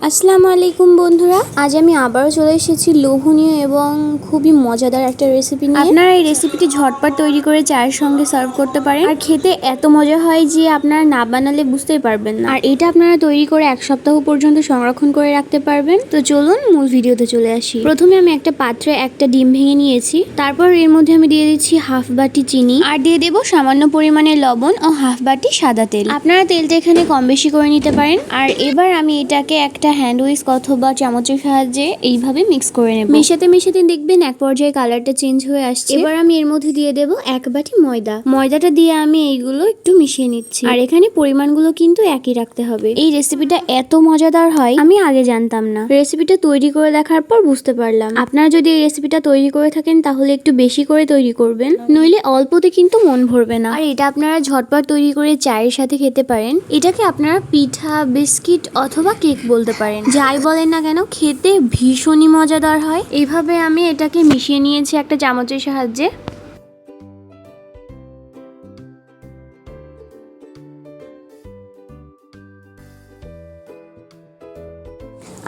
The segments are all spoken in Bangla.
আসসালামু আলাইকুম বন্ধুরা, আজ আমি আবারও চলে এসেছি লোভনীয় এবং খুবই মজাদার একটা রেসিপি নিয়ে। আপনারা এই রেসিপিটি ঝটপট তৈরি করে চায়ের সঙ্গে সার্ভ করতে পারেন, আর খেতে এত মজা হয় যে আপনারা না বানালে বুঝতেই পারবেন না। আর এটা আপনারা তৈরি করে 1 সপ্তাহ পর্যন্ত সংরক্ষণ করে রাখতে পারবেন। তো চলুন মূল ভিডিওতে চলে আসি। প্রথমে আমি একটা পাত্রে একটা ডিম ভেঙে নিয়েছি, তারপর এর মধ্যে আমি দিয়ে দিচ্ছি হাফ বাটি চিনি, আর দিয়ে দেবো সামান্য পরিমাণে লবণ ও হাফ বাটি সাদা তেল। আপনারা তেলটা এখানে কম বেশি করে নিতে পারেন। আর এবার আমি এটাকে একটা হ্যান্ড উইস্ক অথবা চামচের সাহায্যে এইভাবে মিক্স করে নেব। মেশাতে মেশাতে দেখবেন এক পর্যায়ে কালারটা চেঞ্জ হয়ে আসছে। এবার আমি এর মধ্যে দিয়ে দেব 1 বাটি ময়দা। ময়দাটা দিয়ে আমি এইগুলো একটু মিশিয়ে নিচ্ছি, আর এখানে পরিমাণগুলো কিন্তু একই রাখতে হবে। এই রেসিপিটা এত মজাদার হয় আমি আগে জানতাম না, রেসিপিটা তৈরি করে দেখার পর বুঝতে পারলাম। আপনারা যদি এই রেসিপিটা তৈরি করে থাকেন তাহলে একটু বেশি করে তৈরি করবেন, নইলে অল্পতে কিন্তু মন ভরবে না। আর এটা আপনারা ঝটপট তৈরি করে চায়ের সাথে খেতে পারেন। এটাকে আপনারা পিঠা, বিস্কিট অথবা কেক বলতে পারেন, যাই বলেন না কেন খেতে ভীষণই মজাদার হয়। এইভাবে আমি এটাকে মিশিয়ে নিয়েছি একটা চামচের সাহায্যে।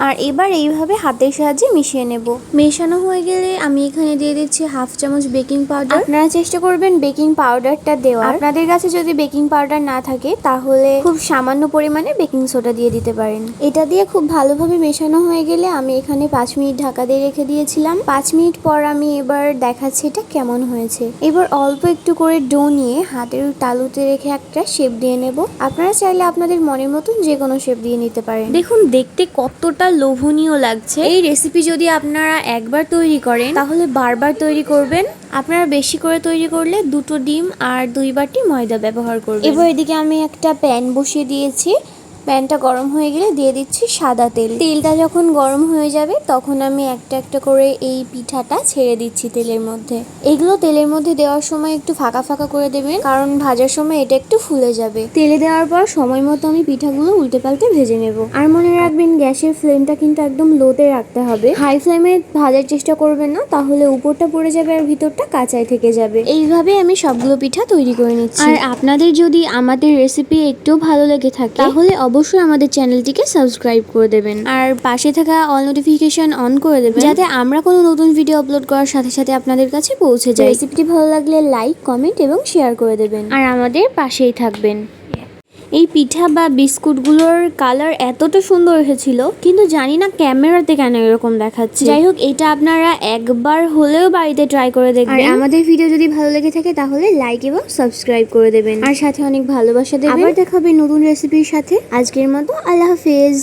আর এবার এইভাবে হাতের সাহায্যে মিশিয়ে নেব। মেশানো হয়ে গেলে আমি এখানে দিয়ে দিচ্ছি হাফ চামচ বেকিং পাউডার। আপনারা চেষ্টা করবেন বেকিং পাউডারটা দেওয়ার। আপনাদের কাছে যদি বেকিং পাউডার না থাকে তাহলে খুব সামান্য পরিমাণে বেকিং সোডা দিয়ে দিতে পারেন। এটা দিয়ে খুব ভালোভাবে মেশানো হয়ে গেলে আমি এখানে 5 মিনিট ঢাকা দিয়ে রেখে দিয়েছিলাম। 5 মিনিট পর আমি এবার দেখাচ্ছি এটা কেমন হয়েছে। এবার অল্প একটু করে ডো নিয়ে হাতের তালুতে রেখে একটা শেপ দিয়ে নেব। আপনারা চাইলে আপনাদের মনের মতন যে কোনো শেপ দিয়ে নিতে পারেন। দেখুন দেখতে কতটা লোভনীয় লাগছে। এই রেসিপি যদি আপনারা একবার তৈরি করেন তাহলে বারবার তৈরি করবেন। আপনারা বেশি করে তৈরি করলে 2টো ডিম আর 2 বাটি ময়দা ব্যবহার করবেন। এবার এদিকে আমি একটা প্যান বসিয়ে দিয়েছি। প্যানটা গরম হয়ে গেলে দিয়ে দিচ্ছি সাদা তেল। তেলটা যখন গরম হয়ে যাবে তখন আমি একটা একটা করে এই পিঠাটা ছেড়ে দিচ্ছি তেলের মধ্যে। এগুলো তেলের মধ্যে দেওয়ার সময় একটু ফাঁকা ফাঁকা করে দেবেন, কারণ ভাজার সময় এটা একটু ফুলে যাবে। তেলে দেওয়ার পর সময় মতো আমি পিঠাগুলো উল্টে পাল্টে ভেজে নেব। আর মনে রাখবেন গ্যাসের ফ্লেমটা কিন্তু একদম লোতে রাখতে হবে। হাই ফ্লেমে ভাজার চেষ্টা করবেন না, তাহলে উপরটা পড়ে যাবে আর ভিতরটা কাঁচাই থেকে যাবে। এইভাবে আমি সবগুলো পিঠা তৈরি করে নিচ্ছি। আর আপনাদের যদি আমাদের রেসিপি একটু ভালো লেগে থাকে তাহলে অবশ্যই আমাদের চ্যানেলটিকে সাবস্ক্রাইব করে দেবেন, আর পাশে থাকা অল নোটিফিকেশন অন করে দেবেন, যাতে আমরা কোনো নতুন ভিডিও আপলোড করার সাথে সাথে আপনাদের কাছে পৌঁছে যায়। রেসিপিটি ভালো লাগলে লাইক, কমেন্ট এবং শেয়ার করে দেবেন, আর আমাদের পাশেই থাকবেন। এই পিঠা বা বিস্কুটগুলোর কালার এতটা সুন্দর এসেছিল, কিন্তু জানি না ক্যামেরাতে কেন এরকম দেখাচ্ছে। যাই হোক, এটা আপনারা একবার হলেও বাড়িতে ট্রাই করে দেখবেন। আর আমাদের ভিডিও যদি ভালো লেগে থাকে তাহলে লাইক এবং সাবস্ক্রাইব করে দেবেন, আর সাথে অনেক ভালোবাসা দেবেন। আবার দেখা হবে নতুন রেসিপির সাথে। আজকের মতো আল্লাহ হাফেজ।